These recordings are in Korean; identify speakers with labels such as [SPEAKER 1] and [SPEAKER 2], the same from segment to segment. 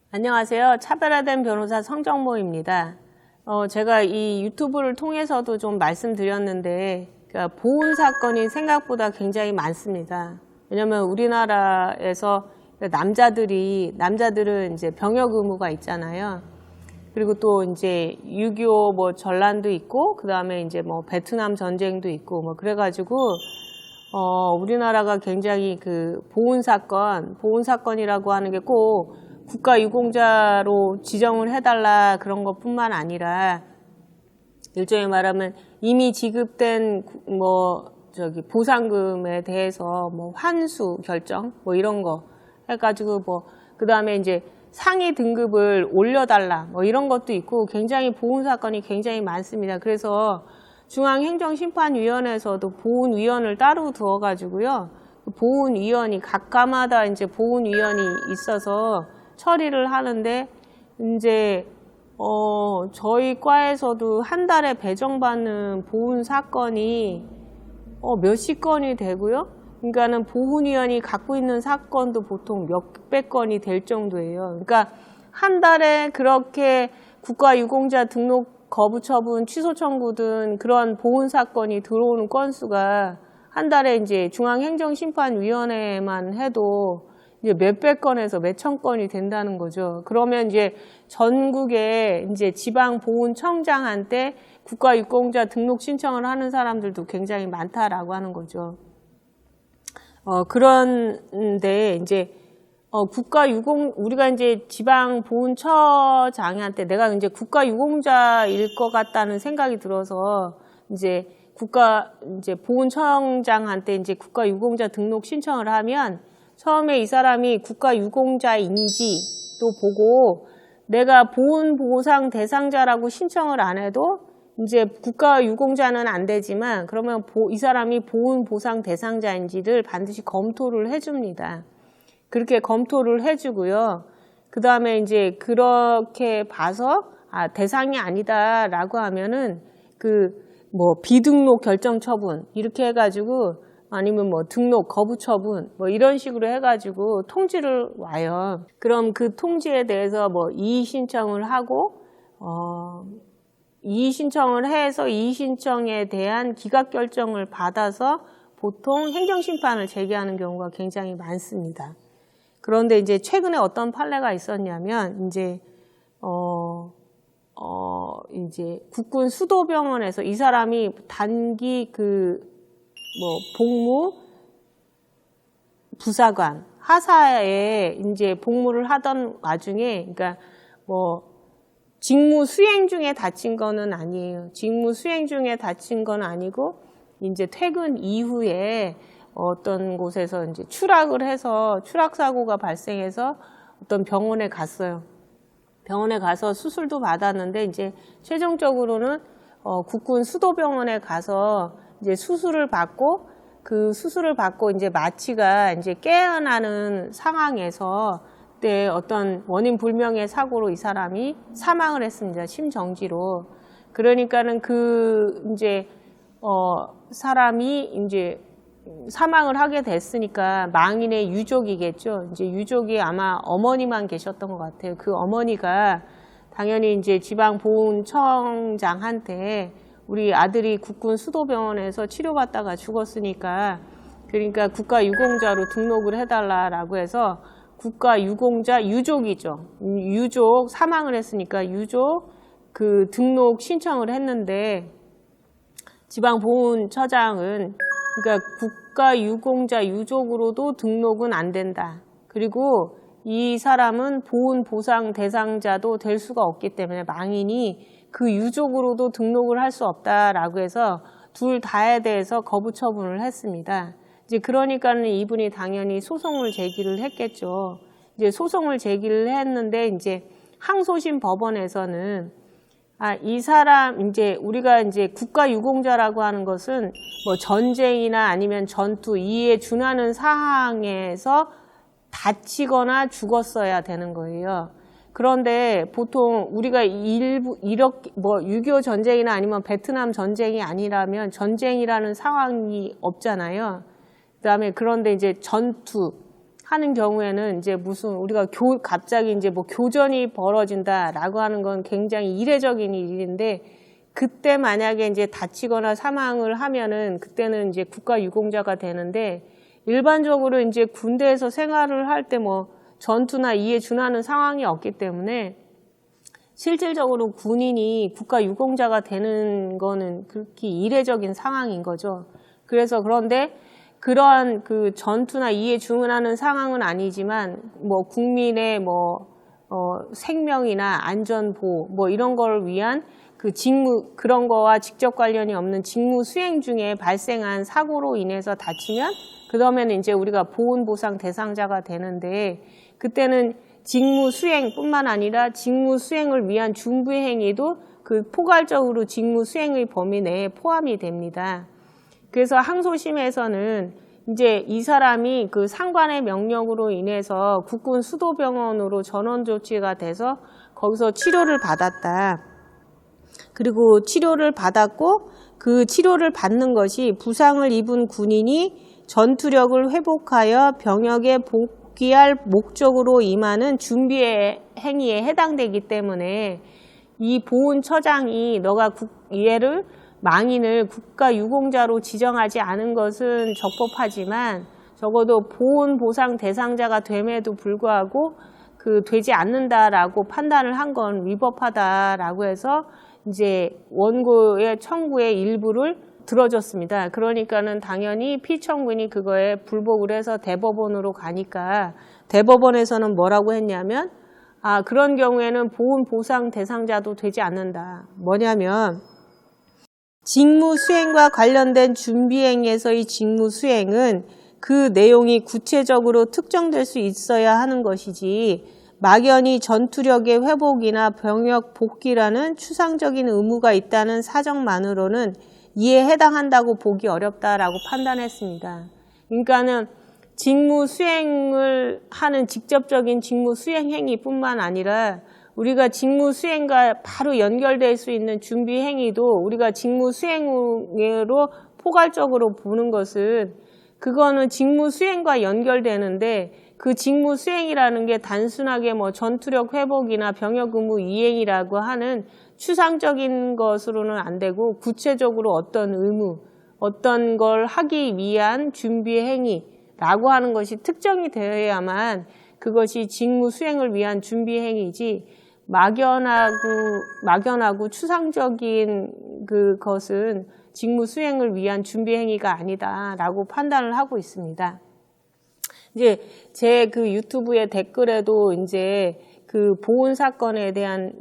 [SPEAKER 1] 안녕하세요. 차별화된 변호사 성정모입니다. 제가 이 유튜브를 통해서도 좀 말씀드렸는데, 그러니까 보훈 사건이 생각보다 굉장히 많습니다. 왜냐면 우리나라에서 남자들은 이제 병역 의무가 있잖아요. 그리고 또 이제 6.25 뭐 전란도 있고, 그 다음에 이제 뭐 베트남 전쟁도 있고, 뭐 그래가지고, 우리나라가 굉장히 그 보훈 사건이라고 하는 게 꼭 국가유공자로 지정을 해달라 그런 것 뿐만 아니라 일종의 말하면 이미 지급된 보상금에 대해서 뭐 환수 결정 뭐 이런 거 해가지고 그 다음에 이제 상위 등급을 올려달라 뭐 이런 것도 있고 굉장히 보훈 사건이 굉장히 많습니다. 그래서 중앙행정심판위원회에서도 보훈위원을 따로 두어가지고요. 보훈위원이 각과마다 이제 보훈위원이 있어서 처리를 하는데 이제 저희 과에서도 한 달에 배정받는 보훈 사건이 몇십 건이 되고요. 그러니까는 보훈위원이 갖고 있는 사건도 보통 몇백 건이 될 정도예요. 그러니까 한 달에 그렇게 국가유공자 등록 거부 처분, 취소 청구든 그런 보훈 사건이 들어오는 건수가 한 달에 이제 중앙행정심판위원회만 해도 이제 몇백 건에서 몇천 건이 된다는 거죠. 그러면 이제 전국에 이제 지방보훈청장한테 국가유공자 등록 신청을 하는 사람들도 굉장히 많다라고 하는 거죠. 그런데 이제 우리가 이제 지방보훈처장한테 내가 이제 국가유공자일 것 같다는 생각이 들어서 이제 보훈청장한테 이제 국가유공자 등록 신청을 하면 처음에 이 사람이 국가유공자인지도 보고 내가 보훈보상 대상자라고 신청을 안 해도 이제 국가유공자는 안 되지만 그러면 이 사람이 보훈보상 대상자인지를 반드시 검토를 해줍니다. 그렇게 검토를 해주고요. 그 다음에 이제 그렇게 봐서 대상이 아니다라고 하면은 비등록 결정 처분 이렇게 해가지고 아니면 등록 거부 처분 이런 식으로 해가지고 통지를 와요. 그럼 그 통지에 대해서 이의 신청을 하고 이의 신청을 해서 이의 신청에 대한 기각 결정을 받아서 보통 행정심판을 제기하는 경우가 굉장히 많습니다. 그런데 이제 최근에 어떤 판례가 있었냐면 이제 국군 수도병원에서 이 사람이 단기 복무 부사관 하사에 이제 복무를 하던 와중에 그러니까 직무 수행 중에 다친 거는 아니에요. 직무 수행 중에 다친 건 아니고 이제 퇴근 이후에 어떤 곳에서 이제 추락을 해서 추락 사고가 발생해서 어떤 병원에 갔어요. 병원에 가서 수술도 받았는데 이제 최종적으로는 국군 수도병원에 가서 이제 수술을 받고 그 수술을 받고 이제 마취가 이제 깨어나는 상황에서 그때 어떤 원인 불명의 사고로 이 사람이 사망을 했습니다. 심정지로. 그러니까는 사람이 이제 사망을 하게 됐으니까 망인의 유족이겠죠. 이제 유족이 아마 어머니만 계셨던 것 같아요. 그 어머니가 당연히 이제 지방보훈청장한테 우리 아들이 국군 수도병원에서 치료받다가 죽었으니까 그러니까 국가유공자로 등록을 해달라라고 해서 국가유공자 유족이죠. 유족 사망을 했으니까 유족 그 등록 신청을 했는데 지방보훈처장은 그러니까 국가유공자 유족으로도 등록은 안 된다. 그리고 이 사람은 보훈보상 대상자도 될 수가 없기 때문에 망인이 그 유족으로도 등록을 할 수 없다라고 해서 둘 다에 대해서 거부 처분을 했습니다. 이제 그러니까는 이분이 당연히 소송을 제기를 했겠죠. 이제 소송을 제기를 했는데 이제 항소심 법원에서는 이 사람 이제 우리가 이제 국가유공자라고 하는 것은 전쟁이나 아니면 전투 이에 준하는 사항에서 다치거나 죽었어야 되는 거예요. 그런데 보통 우리가 이렇게 6.25 전쟁이나 아니면 베트남 전쟁이 아니라면 전쟁이라는 상황이 없잖아요. 그다음에 그런데 이제 전투 하는 경우에는 이제 무슨 우리가 갑자기 이제 뭐 교전이 벌어진다라고 하는 건 굉장히 이례적인 일인데, 그때 만약에 이제 다치거나 사망을 하면은 그때는 이제 국가유공자가 되는데, 일반적으로 이제 군대에서 생활을 할 때 뭐 전투나 이에 준하는 상황이 없기 때문에 실질적으로 군인이 국가유공자가 되는 거는 그렇게 이례적인 상황인 거죠. 그래서 그런데 그러한 그 전투나 이에 준하는 상황은 아니지만 뭐 국민의 생명이나 안전보호 뭐 이런 걸 위한 그 직무, 그런 거와 직접 관련이 없는 직무 수행 중에 발생한 사고로 인해서 다치면 그 다음에는 이제 우리가 보훈보상 대상자가 되는데, 그때는 직무 수행뿐만 아니라 직무 수행을 위한 준비 행위도 그 포괄적으로 직무 수행의 범위 내에 포함이 됩니다. 그래서 항소심에서는 이제 이 사람이 그 상관의 명령으로 인해서 국군 수도병원으로 전원 조치가 돼서 거기서 치료를 받았다. 그리고 치료를 받았고 그 치료를 받는 것이 부상을 입은 군인이 전투력을 회복하여 병역에 복귀할 목적으로 임하는 준비 행위에 해당되기 때문에 이 보훈처장이 너가 얘를 망인을 국가유공자로 지정하지 않은 것은 적법하지만 적어도 보훈보상 대상자가 됨에도 불구하고 되지 않는다라고 판단을 한 건 위법하다라고 해서 이제 원고의 청구의 일부를 들어줬습니다. 그러니까는 당연히 피청구인이 그거에 불복을 해서 대법원으로 가니까 대법원에서는 뭐라고 했냐면 그런 경우에는 보훈보상 대상자도 되지 않는다. 뭐냐면 직무 수행과 관련된 준비행위에서의 직무 수행은 그 내용이 구체적으로 특정될 수 있어야 하는 것이지 막연히 전투력의 회복이나 병역 복귀라는 추상적인 의무가 있다는 사정만으로는 이에 해당한다고 보기 어렵다라고 판단했습니다. 그러니까는 직무 수행을 하는 직접적인 직무 수행 행위뿐만 아니라 우리가 직무 수행과 바로 연결될 수 있는 준비 행위도 우리가 직무 수행으로 포괄적으로 보는 것은 그거는 직무 수행과 연결되는데, 그 직무 수행이라는 게 단순하게 뭐 전투력 회복이나 병역 의무 이행이라고 하는 추상적인 것으로는 안 되고 구체적으로 어떤 의무, 어떤 걸 하기 위한 준비 행위라고 하는 것이 특정이 되어야만 그것이 직무 수행을 위한 준비 행위지, 막연하고 추상적인 그것은 직무 수행을 위한 준비 행위가 아니다라고 판단을 하고 있습니다. 이제 제 그 유튜브의 댓글에도 이제 그 보훈 사건에 대한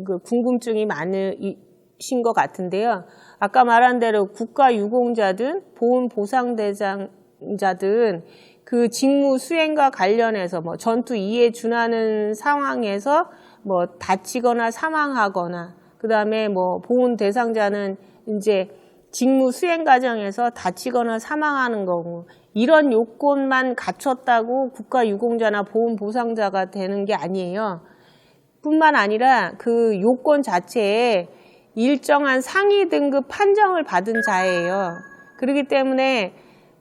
[SPEAKER 1] 그 궁금증이 많으신 것 같은데요. 아까 말한 대로 국가유공자든 보훈보상대상자든 그 직무 수행과 관련해서 뭐 전투 이에 준하는 상황에서 뭐 다치거나 사망하거나, 그 다음에 뭐 보훈 대상자는 이제 직무 수행 과정에서 다치거나 사망하는 경우, 이런 요건만 갖췄다고 국가유공자나 보훈보상자가 되는 게 아니에요. 뿐만 아니라 그 요건 자체에 일정한 상위 등급 판정을 받은 자예요. 그렇기 때문에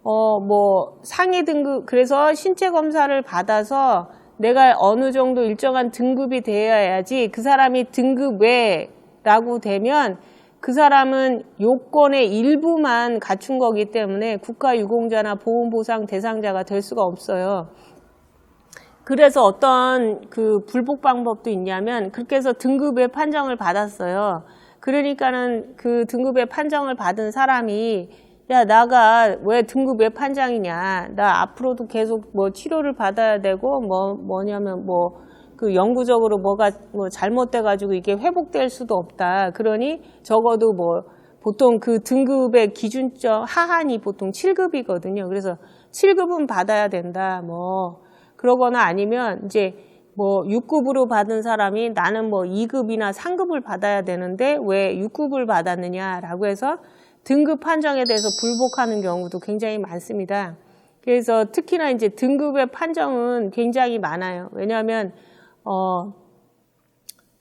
[SPEAKER 1] 뭐 상위 등급, 그래서 신체 검사를 받아서 내가 어느 정도 일정한 등급이 되어야지 그 사람이 등급 외라고 되면 그 사람은 요건의 일부만 갖춘 거기 때문에 국가유공자나 보훈보상 대상자가 될 수가 없어요. 그래서 어떤 그 불복 방법도 있냐면, 그렇게 해서 등급의 판정을 받았어요. 그러니까는 그 등급의 판정을 받은 사람이 야, 나가 왜 등급의 판정이냐, 나 앞으로도 계속 뭐 치료를 받아야 되고 뭐냐면 그 영구적으로 뭐가 잘못돼가지고 이게 회복될 수도 없다. 그러니 적어도 보통 그 등급의 기준점 하한이 보통 7급이거든요. 그래서 7급은 받아야 된다. 그러거나 아니면 이제 6급으로 받은 사람이 나는 2급이나 3급을 받아야 되는데 왜 6급을 받았느냐라고 해서 등급 판정에 대해서 불복하는 경우도 굉장히 많습니다. 그래서 특히나 이제 등급의 판정은 굉장히 많아요. 왜냐하면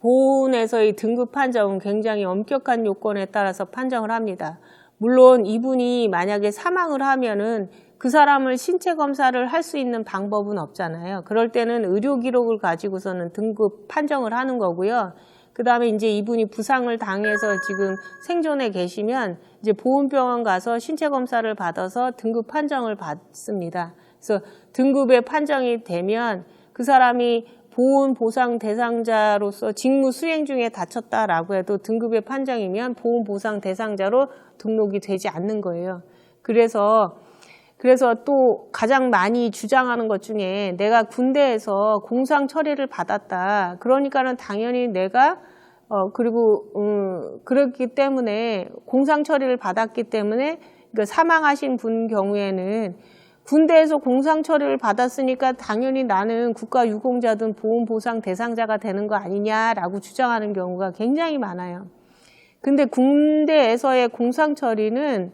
[SPEAKER 1] 보훈에서의 등급 판정은 굉장히 엄격한 요건에 따라서 판정을 합니다. 물론 이분이 만약에 사망을 하면은 그 사람을 신체 검사를 할 수 있는 방법은 없잖아요. 그럴 때는 의료 기록을 가지고서는 등급 판정을 하는 거고요. 그 다음에 이제 이분이 부상을 당해서 지금 생존해 계시면 이제 보훈병원 가서 신체 검사를 받아서 등급 판정을 받습니다. 그래서 등급의 판정이 되면 그 사람이 보훈 보상 대상자로서 직무 수행 중에 다쳤다라고 해도 등급의 판정이면 보훈 보상 대상자로 등록이 되지 않는 거예요. 그래서 또 가장 많이 주장하는 것 중에 내가 군대에서 공상 처리를 받았다. 그러니까는 당연히 내가 그렇기 때문에 공상 처리를 받았기 때문에 그러니까 사망하신 분 경우에는 군대에서 공상 처리를 받았으니까 당연히 나는 국가유공자든 보훈보상 대상자가 되는 거 아니냐라고 주장하는 경우가 굉장히 많아요. 근데 군대에서의 공상 처리는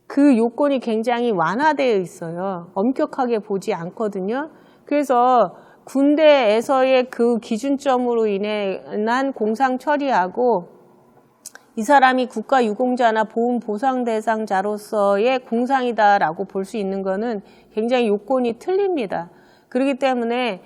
[SPEAKER 1] 그 요건이 굉장히 완화되어 있어요. 엄격하게 보지 않거든요. 그래서 군대에서의 그 기준점으로 인한 공상 처리하고 이 사람이 국가유공자나 보훈보상대상자로서의 공상이다라고 볼 수 있는 거는 굉장히 요건이 틀립니다. 그렇기 때문에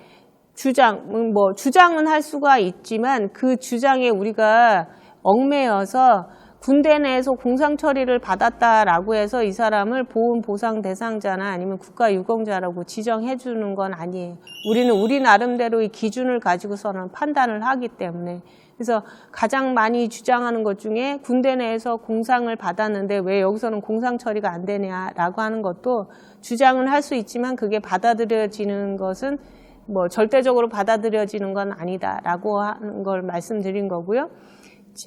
[SPEAKER 1] 주장은 할 수가 있지만 그 주장에 우리가 얽매여서 군대 내에서 공상 처리를 받았다라고 해서 이 사람을 보훈보상 대상자나 아니면 국가유공자라고 지정해 주는 건 아니에요. 우리는 우리 나름대로의 기준을 가지고서는 판단을 하기 때문에. 그래서 가장 많이 주장하는 것 중에 군대 내에서 공상을 받았는데 왜 여기서는 공상 처리가 안 되냐라고 하는 것도 주장은 할 수 있지만 그게 받아들여지는 것은 절대적으로 받아들여지는 건 아니다라고 하는 걸 말씀드린 거고요.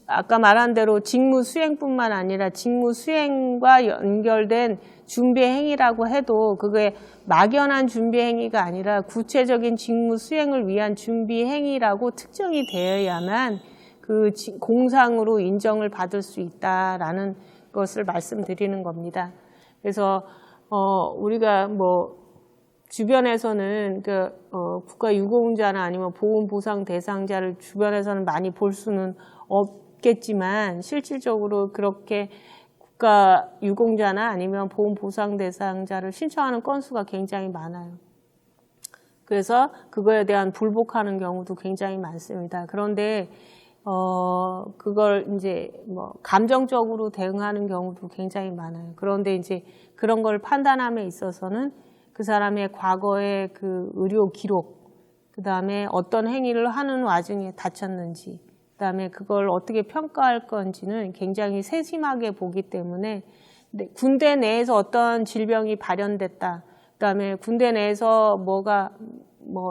[SPEAKER 1] 아까 말한 대로 직무 수행뿐만 아니라 직무 수행과 연결된 준비 행위라고 해도 그게 막연한 준비 행위가 아니라 구체적인 직무 수행을 위한 준비 행위라고 특정이 되어야만 그 공상으로 인정을 받을 수 있다라는 것을 말씀드리는 겁니다. 그래서 우리가 주변에서는 국가유공자나 아니면 보훈보상 대상자를 주변에서는 많이 볼 수는 없겠지만 실질적으로 그렇게 국가유공자나 아니면 보훈보상 대상자를 신청하는 건수가 굉장히 많아요. 그래서 그거에 대한 불복하는 경우도 굉장히 많습니다. 그런데 그걸 이제 감정적으로 대응하는 경우도 굉장히 많아요. 그런데 이제 그런 걸 판단함에 있어서는 그 사람의 과거의 그 의료 기록, 그 다음에 어떤 행위를 하는 와중에 다쳤는지, 그 다음에 그걸 어떻게 평가할 건지는 굉장히 세심하게 보기 때문에 군대 내에서 어떤 질병이 발현됐다, 그 다음에 군대 내에서 뭐가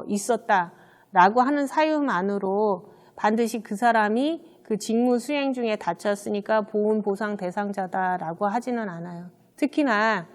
[SPEAKER 1] 있었다라고 하는 사유만으로 반드시 그 사람이 그 직무 수행 중에 다쳤으니까 보훈보상 대상자다라고 하지는 않아요. 특히나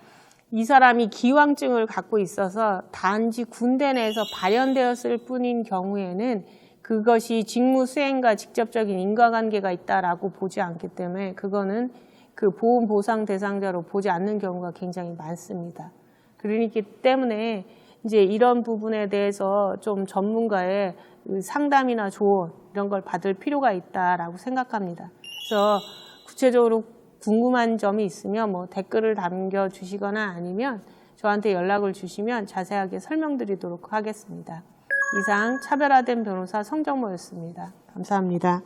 [SPEAKER 1] 이 사람이 기왕증을 갖고 있어서 단지 군대 내에서 발현되었을 뿐인 경우에는 그것이 직무 수행과 직접적인 인과관계가 있다라고 보지 않기 때문에 그거는 그 보훈보상 대상자로 보지 않는 경우가 굉장히 많습니다. 그러기 때문에 이제 이런 부분에 대해서 좀 전문가의 상담이나 조언 이런 걸 받을 필요가 있다라고 생각합니다. 그래서 구체적으로 궁금한 점이 있으면 댓글을 남겨주시거나 아니면 저한테 연락을 주시면 자세하게 설명드리도록 하겠습니다. 이상 차별화된 변호사 성정모였습니다. 감사합니다.